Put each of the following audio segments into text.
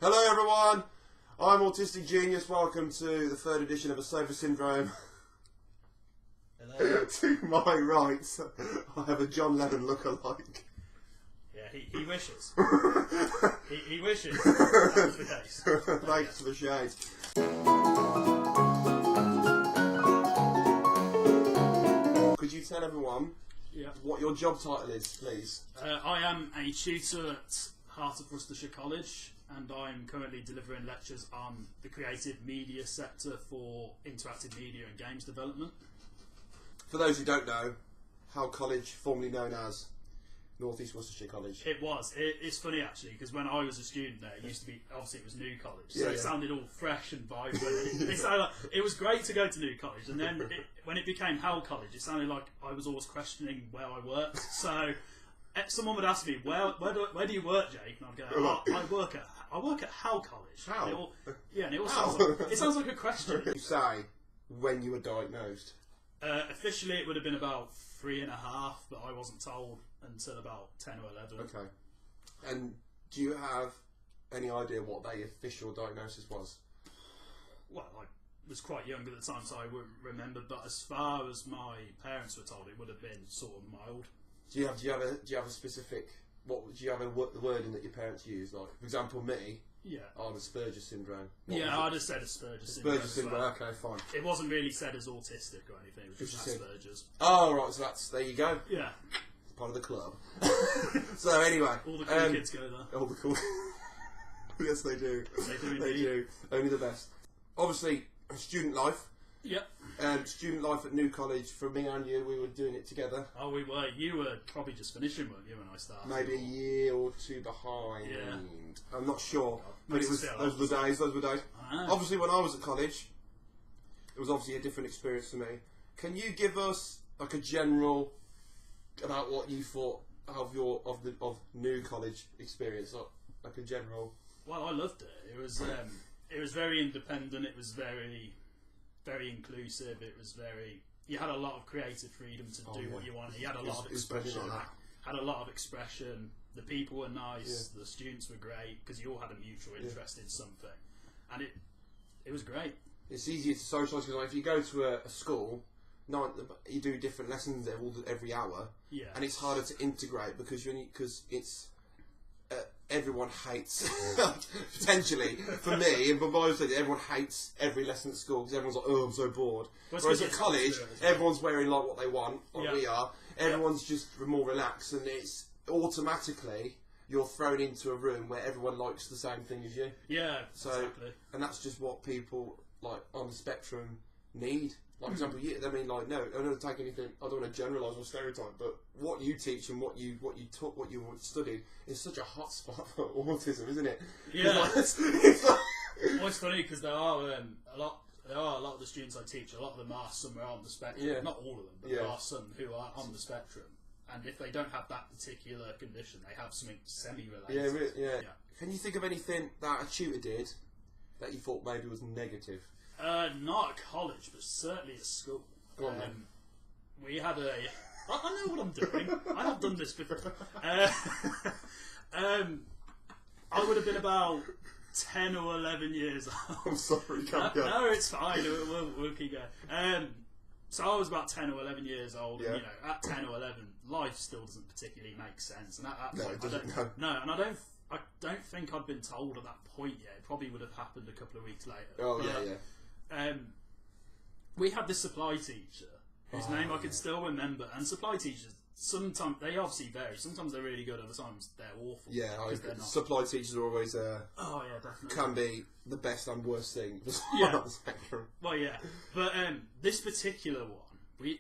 Hello everyone, I'm Autistic Genius. Welcome to the third edition of A Sofa Syndrome. Hello. To my right, I have a John Lennon look-alike. Yeah, he wishes. he wishes that was the case. Thanks for the shade. Could you tell everyone what your job title is, please? I am a tutor at Heart of Worcestershire College, and I'm currently delivering lectures on the creative media sector for interactive media and games development. For those who don't know, Howe College, formerly known as North East Worcestershire College. It was. It's funny actually, because when I was a student there, it used to be, obviously it was New College, so Yeah, it sounded all fresh and vibrant. It was great to go to New College, and then when it became Howe College, it sounded like I was always questioning where I worked. So someone would ask me, where do you work, Jake? And I'd go, I work at Howe College. How? And it all sounds like a question. You say when you were diagnosed? Officially, it would have been about 3.5, but I wasn't told until about 10 or 11. Okay. And do you have any idea what the official diagnosis was? Well, I was quite young at the time, so I wouldn't remember. But as far as my parents were told, it would have been sort of mild. Do you have a specific? Do you have the wording that your parents use? Like, for example, me. Yeah. Oh, the Asperger's syndrome. I'd have said Asperger's syndrome. Asperger's syndrome. Okay, fine. It wasn't really said as autistic or anything. It was just Asperger's. Oh, right. So there you go. Yeah. Part of the club. So anyway, all the cool kids go there. All the cool. Yes, they do. They do. Only the best. Obviously, student life. Yep. Student life at New College. For me and you, we were doing it together. Oh, we were. You were probably just finishing, weren't you, when I started? Maybe a year or two behind. Yeah. I'm not sure. But those were days. Ah. Obviously, when I was at college, it was obviously a different experience for me. Can you give us like a general about what you thought of New College experience? Like a general. Well, I loved it. It was very independent. It was very, very inclusive. It was very. You had a lot of creative freedom to do what you wanted. You had a lot of expression. Had a lot of expression. The people were nice. Yeah. The students were great because you all had a mutual interest in something, and it was great. It's easier to socialise because if you go to a school, you do different lessons every hour, and it's harder to integrate because it's. Everyone hates, potentially, for me, and for most of it, everyone hates every lesson at school because everyone's like, oh, I'm so bored. Whereas at college, everyone's wearing like what they want, like we are. Everyone's just more relaxed, and it's automatically you're thrown into a room where everyone likes the same thing as you. Yeah, exactly. And that's just what people like on the spectrum need. Like, for example, no, I don't take anything. I don't want to generalise or stereotype, but what you teach and what you taught, what you studied is such a hot spot for autism, isn't it? Yeah. Well, it's funny because there are a lot of the students I teach. A lot of them are somewhere on the spectrum. Yeah. Not all of them, but there are some who are on the spectrum. And if they don't have that particular condition, they have something semi-related. Yeah, really, yeah. Can you think of anything that a tutor did that you thought maybe was negative? Not at college, but certainly at school. Go on then. We had I know what I'm doing. I have done this before. I would have been about 10 or 11 years old. I'm sorry, can't go. No, it's fine. We'll keep going. So I was about 10 or 11 years old, and at 10 or 11, life still doesn't particularly make sense. And I don't think I'd been told at that point yet. It probably would have happened a couple of weeks later. Oh, we had this supply teacher whose name I can still remember. And supply teachers, sometimes they obviously vary. Sometimes they're really good, other times they're awful. Yeah, supply teachers are always definitely can be the best and worst thing. Yeah. Well, yeah, but this particular one,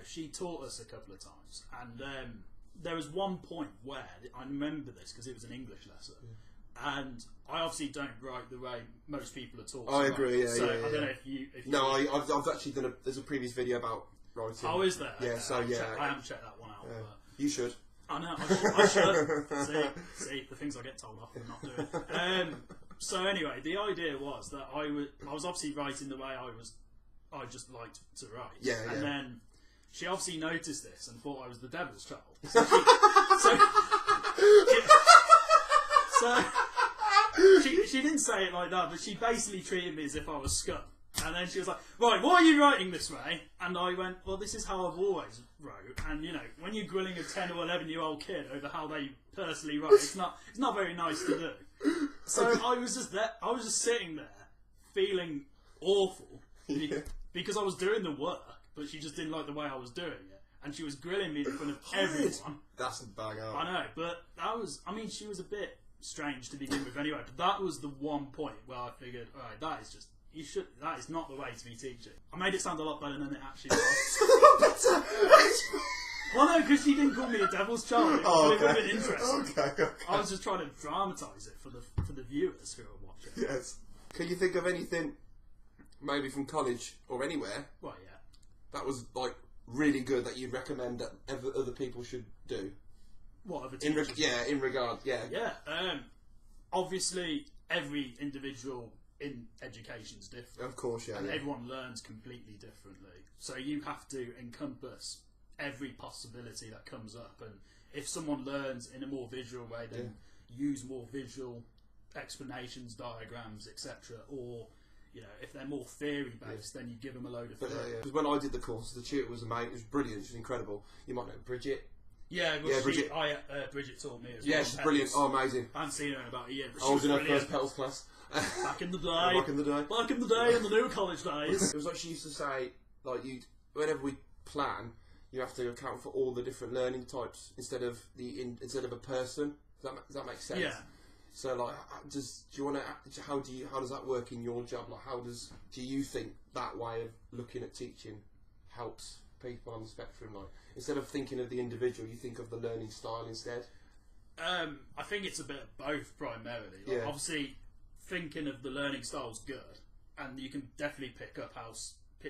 she taught us a couple of times, and there was one point where I remember this because it was an English lesson. And I obviously don't write the way most people are taught. I agree. I don't know if you. I've actually done there's a previous video about writing. Oh, is there? Yeah. Okay, I haven't checked that one out. Yeah. But You should. I know. I should. See the things I get told off for not doing. So anyway, the idea was that I was obviously writing the way I just liked to write. Yeah. And then she obviously noticed this and thought I was the devil's child. So she she didn't say it like that, but she basically treated me as if I was scum. And then she was like, right, why are you writing this way? And I went, well, this is how I've always wrote. And, you know, when you're grilling a 10 or 11-year-old kid over how they personally write, it's not very nice to do. So I was just sitting there feeling awful because I was doing the work, but she just didn't like the way I was doing it. And she was grilling me in front of everyone. That's bang out. I know, but she was a bit strange to begin with anyway, but that was the one point where I figured, alright, that is not the way to be teaching. I made it sound a lot better than it actually was. Well, no, because she didn't call me a devil's child. It would have been interesting. Okay. I was just trying to dramatise it for the viewers who are watching. Yes. Can you think of anything, maybe from college or anywhere? Well, yeah. That was like really good that you'd recommend that other people should do. What other teachers? In regard. Yeah. Obviously, every individual in education is different. Of course, yeah. And everyone learns completely differently. So you have to encompass every possibility that comes up. And if someone learns in a more visual way, then use more visual explanations, diagrams, etc. Or, you know, if they're more theory based, then you give them a load of theory. Because when I did the course, the tutor was amazing. It was brilliant. She was incredible. You might know Bridget. Yeah, Bridget. Bridget taught me as well. Yeah, she's brilliant. Oh, amazing. I haven't seen her in about a year. But I was in her first petals class. Back in the day. Back in the day, in the new college days. It was like she used to say, like, whenever we plan, you have to account for all the different learning types instead of a person. Does that make sense? Yeah. So, like, how does that work in your job? Like, do you think that way of looking at teaching helps people on the spectrum? Like, instead of thinking of the individual, you think of the learning style instead? I think it's a bit of both primarily. Like, obviously, thinking of the learning style is good, and you can definitely pick up how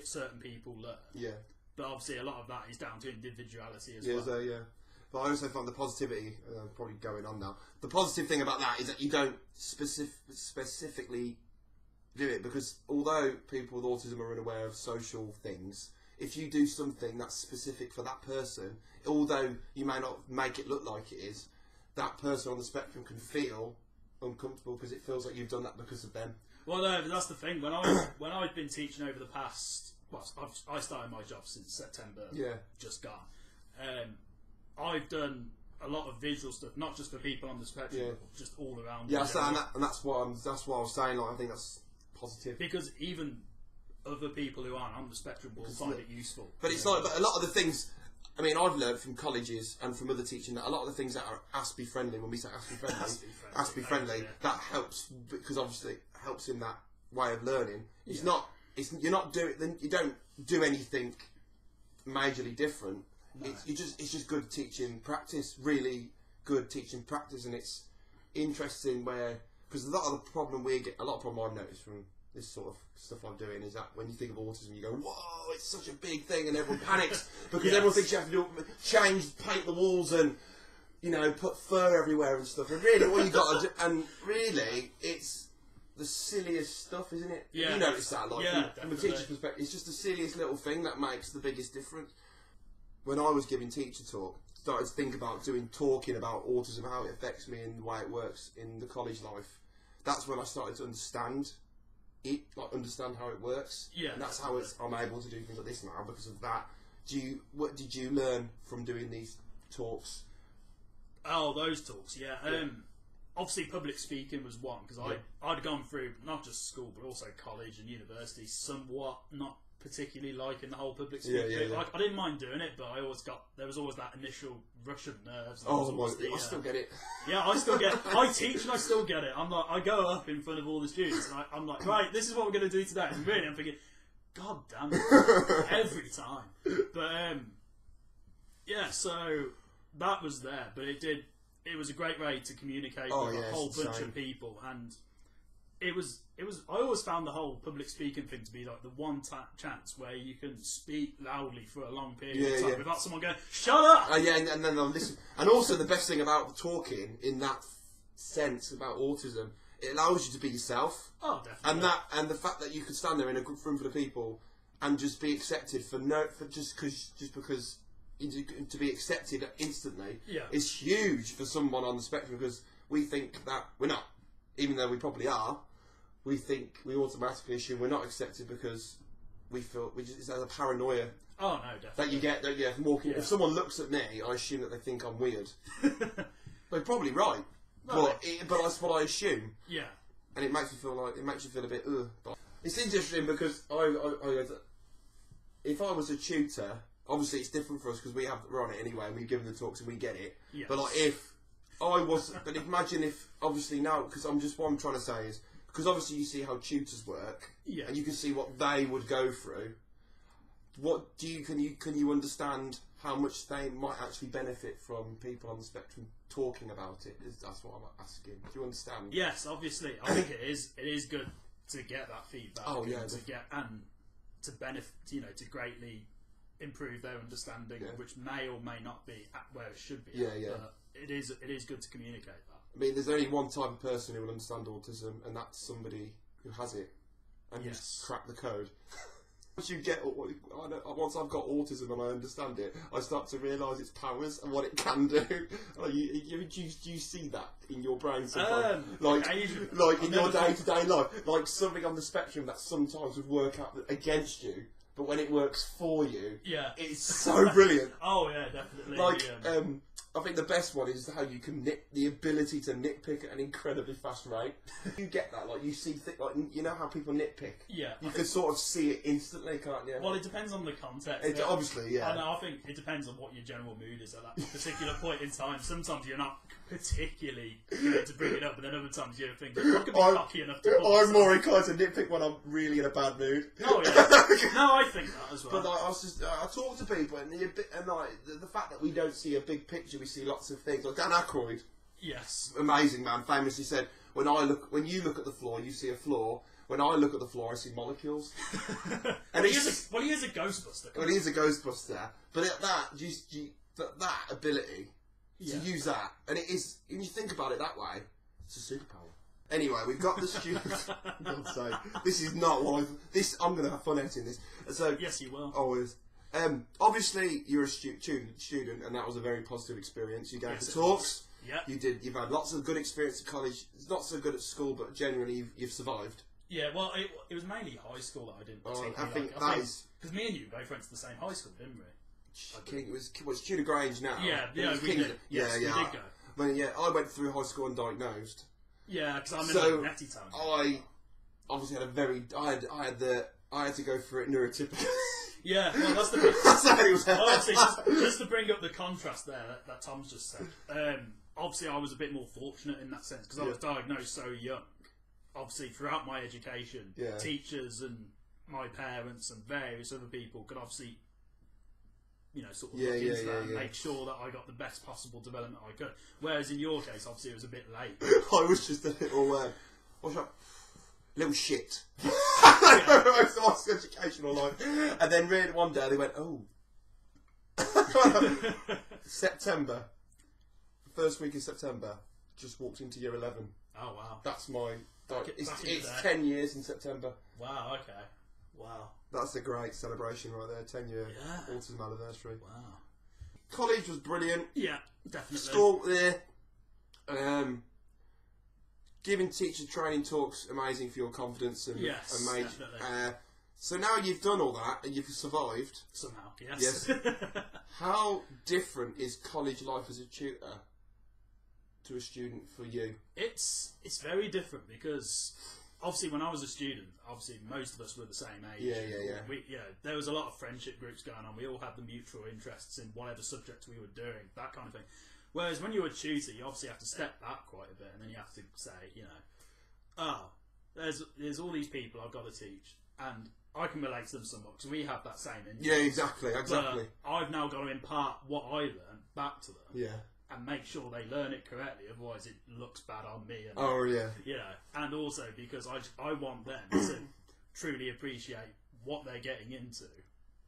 certain people learn. Yeah. But obviously, a lot of that is down to individuality as well. Yeah. But I also find the positivity, probably going on now, the positive thing about that is that you don't specifically do it, because although people with autism are unaware of social things, if you do something that's specific for that person, although you may not make it look like it is, that person on the spectrum can feel uncomfortable because it feels like you've done that because of them. Well, that's the thing. When I've been teaching over the past, I started my job since September. Yeah. Just gone. I've done a lot of visual stuff, not just for people on the spectrum, but just all around. Yeah, and that's what I was saying. Like, I think that's positive, because even other people who aren't on the spectrum will find it useful. But it's like, but a lot of the things, I mean, I've learned from colleges and from other teaching that a lot of the things that are Aspie friendly, when we say Aspie friendly, that helps, because obviously it helps in that way of learning. It's not. You don't do anything majorly different. No. It's just good teaching practice, really good teaching practice, and it's interesting because a lot of problem I've noticed from this sort of stuff I'm doing is that when you think of autism, you go, whoa, it's such a big thing, and everyone panics because everyone thinks you have to paint the walls and, you know, put fur everywhere and stuff. And really, all you got to do, and really, it's the silliest stuff, isn't it? Yeah. You notice that, like, from a teacher's perspective, it's just the silliest little thing that makes the biggest difference. When I was giving teacher talk, started to think about talking about autism, how it affects me and the way it works in the college life. That's when I started to understand how it works. Yeah. And that's how I'm able to do things like this now because of that. What did you learn from doing these talks? Oh, those talks, yeah. Obviously, public speaking was one, because I'd gone through not just school but also college and university, somewhat not particularly liking the whole public speaking. Yeah. Like, I didn't mind doing it, but there was always that initial rush of nerves. I still get it. Yeah, I still get it. I teach and I still get it. I go up in front of all the students and I'm like, right, this is what we're going to do today. And really, I'm thinking, God damn it, every time. But so that was there, but it was a great way to communicate with a whole bunch of people, and it was. I always found the whole public speaking thing to be like the one chance where you can speak loudly for a long period of time without someone going, "Shut up!" And then they'll listen. And also, the best thing about talking in that sense about autism, it allows you to be yourself. Oh, definitely. And the fact that you could stand there in a group room full of people and just be accepted just because. To be accepted instantly is huge for someone on the spectrum, because we think that we're not. even though we probably are, we automatically assume we're not accepted because we feel it's a paranoia. Oh no, definitely. That you get from walking. Yeah. If someone looks at me, I assume that they think I'm weird. They're probably right, but that's what I assume. Yeah. And it makes you feel a bit ugh. But it's interesting because if I was a tutor, obviously it's different for us because we're on it anyway and we've given the talks and we get it. Yes. But like imagine if obviously now, because what I'm trying to say is, because obviously you see how tutors work, and you can see what they would go through. Can you understand how much they might actually benefit from people on the spectrum talking about it? That's what I'm asking. Do you understand? Yes, obviously. I think it is good to get that feedback. Oh yeah, to benefit, to greatly improve their understanding, which may or may not be at where it should be. Yeah. But it is good to communicate that. I mean, there's only one type of person who will understand autism, and that's somebody who has it and who's cracked the code. Once I've got autism and I understand it, I start to realise its powers and what it can do. Do you see that in your brain sometimes? Like in your day-to-day life, like something on the spectrum that sometimes would work out against you, but when it works for you, it's so brilliant. Oh yeah, definitely. I think the best one is how you can the ability to nitpick at an incredibly fast rate. You get that, like you see, you know how people nitpick. Yeah, you can sort of see it instantly, can't you? Well, it depends on the context. Obviously, yeah. I think it depends on what your general mood is at that particular point in time. Sometimes you're not particularly to bring it up, but then other times you're thinking, I'm cocky enough to. I'm more inclined to nitpick when I'm really in a bad mood. Oh yeah, no, I think that as well. But I talk to people, and the fact that we don't see a big picture, we see lots of things. Like Dan Aykroyd, yes, amazing man, famously said, when you look at the floor, you see a floor. When I look at the floor, I see molecules. And he is a Ghostbuster. Well, he is a Ghostbuster. But at that ability to use that, and it is, when you think about it that way, it's a superpower. Anyway, we've got the students. God's sake, this is not what I'm going to have fun editing this. So yes, you will. Always. Obviously, you're a student, and that was a very positive experience. You gave the talks. Yeah. You've had lots of good experience at college. It's not so good at school, but generally you've survived. Yeah, well, it was mainly high school that I didn't I think because me and you both went to the same high school, didn't we? It was Tudor Grange now. Yeah, we did. Yes, we did go. I went through high school undiagnosed. Yeah, because I'm in Netty Town. I obviously had I had to go for it neurotypical. Yeah, well, that's the big... That's how it was. Obviously, just to bring up the contrast there that Tom's just said, obviously I was a bit more fortunate in that sense, because I was diagnosed so young. Obviously, throughout my education, teachers and my parents and various other people could obviously, sort of look into that and make sure that I got the best possible development I could. Whereas in your case, obviously, it was a bit late. I was just a little shit. Most of my educational life. And then really one day they went, oh. September. First week of September. Just walked into year 11. Oh, wow. That's my... It's 10 years in September. Wow, okay. Wow. That's a great celebration right there. 10-year autism anniversary. Wow. College was brilliant. Yeah, definitely. School there. Giving teacher training talks, amazing for your confidence. And definitely. So now you've done all that and you've survived. Somehow, yes. How different is college life as a tutor to a student for you? It's very different because obviously when I was a student, obviously most of us were the same age. Yeah. There was a lot of friendship groups going on. We all had the mutual interests in whatever subject we were doing, that kind of thing. Whereas when you're a tutor, you obviously have to step back quite a bit, and then you have to say, there's all these people I've got to teach, and I can relate to them somewhat because we have that same interest. Yeah, exactly. But I've now got to impart what I learned back to them. Yeah. And make sure they learn it correctly, otherwise it looks bad on me. And, and also because I want them to truly appreciate what they're getting into,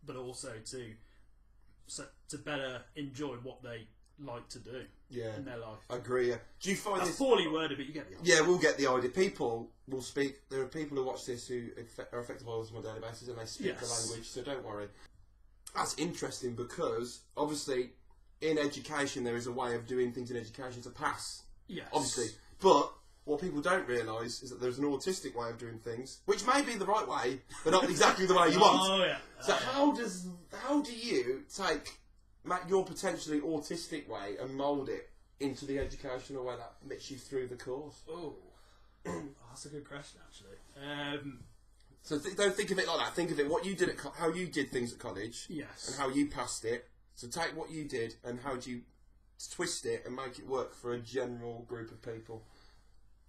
but also to better enjoy what they like to do in their life. I agree. Yeah. Do you find That's poorly worded, but you get the idea. Yeah, we'll get the idea. People will speak. There are people who watch this who are affected by autism on a daily basis, and they speak the language. So don't worry. That's interesting because obviously in education there is a way of doing things in education to pass. Yes. Obviously, but what people don't realise is that there's an autistic way of doing things, which may be the right way, but not exactly the way you want. Oh yeah. So how do you take your potentially autistic way and mould it into the educational way that gets you through the course? Oh, that's a good question, actually. So don't think of it like that. Think of it what you did how you did things at college, yes, and how you passed it. So take what you did and how do you twist it and make it work for a general group of people.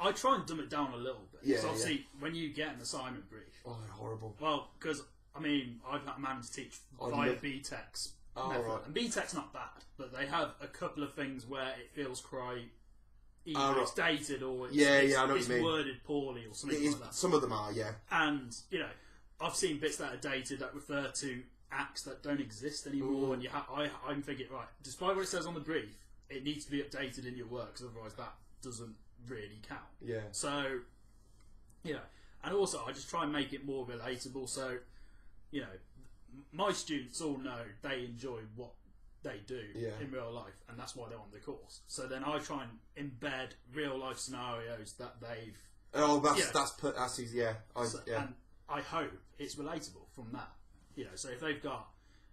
I try and dumb it down a little bit. Yeah, so obviously, when you get an assignment brief... Oh, horrible. Well, because, I mean, I've managed to teach via BTEC's method. Right. And BTEC's not bad, but they have a couple of things where it feels quite... Either right. it's dated or it's, I know what it's you mean. worded poorly or something like that. Some of them are, yeah. And, you know, I've seen bits that are dated that refer to acts that don't exist anymore. And I'm thinking, right, despite what it says on the brief, it needs to be updated in your work, because otherwise that doesn't really count. Yeah. So, you know, and also I just try and make it more relatable. So, you know, my students all know they enjoy what they do in real life, and that's why they're on the course. So then I try and embed real life scenarios that they've. Oh, that's easy. Yeah. And I hope it's relatable from that. You know, so if they've got,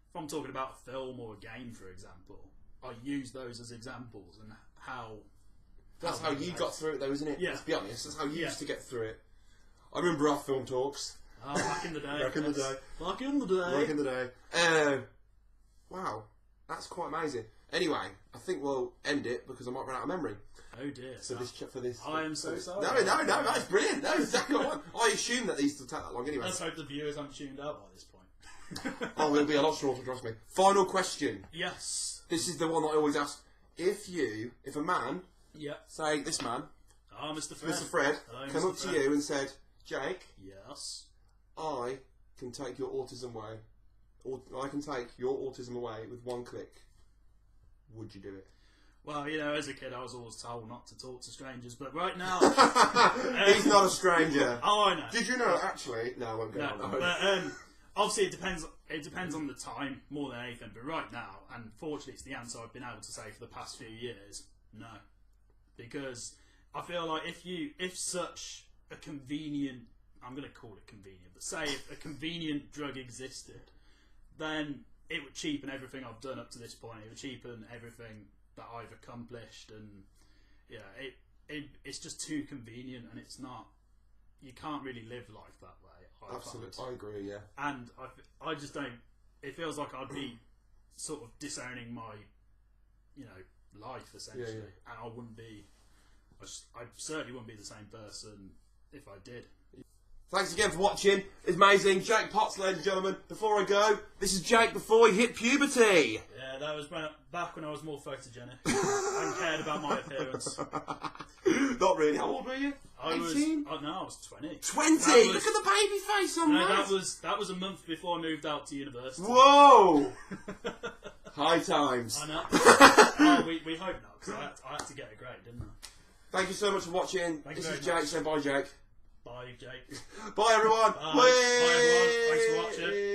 if I'm talking about a film or a game, for example, I use those as examples and how. That's how you got through it, though, isn't it? Yeah. Let's be honest. That's how you used to get through it. I remember our film talks. Oh, back in the day. Back in the day. Back in the day. Wow, that's quite amazing. Anyway, I think we'll end it because I might run out of memory. Oh dear. For this. I am so sorry. No, that's brilliant. No, exactly what I assume that these will take that long anyway. Let's hope the viewers haven't tuned out by this point. Oh, it'll be a lot shorter, trust me. Final question. Yes. This is the one that I always ask. If a man, say this man, Mr. Fred, Hello, came up to you and said, Jake, yes, I can take your autism away, or I can take your autism away with one click, would you do it? Well, you know, as a kid I was always told not to talk to strangers, but right now... He's not a stranger. Oh, I know. Did you know, actually? No, I won't go on. But, obviously it depends on the time more than anything, but right now, and fortunately it's the answer I've been able to say for the past few years, no. Because I feel like if such a convenient, I'm going to call it convenient, but say if a convenient drug existed, then it would cheapen everything I've done up to this point. It would cheapen everything that I've accomplished, and it's just too convenient, and it's not. You can't really live life that way. Absolutely, I agree. Yeah, and I just don't. It feels like I'd be sort of disowning my, life essentially, and I wouldn't be. I certainly wouldn't be the same person if I did. Thanks again for watching. It's amazing. Jake Potts, ladies and gentlemen. Before I go, this is Jake before he hit puberty. Yeah, that was back when I was more photogenic and cared about my appearance. Not really. How old were you? 18? I was 20. 20? Look at the baby face on that. That was a month before I moved out to university. Whoa! High times. I know. We hope not, because I had to get a grade, didn't I? Thank you so much for watching. This is Jake saying bye, Jake. Bye, Jake. Bye, everyone. Bye. Bye, everyone. Thanks for watching.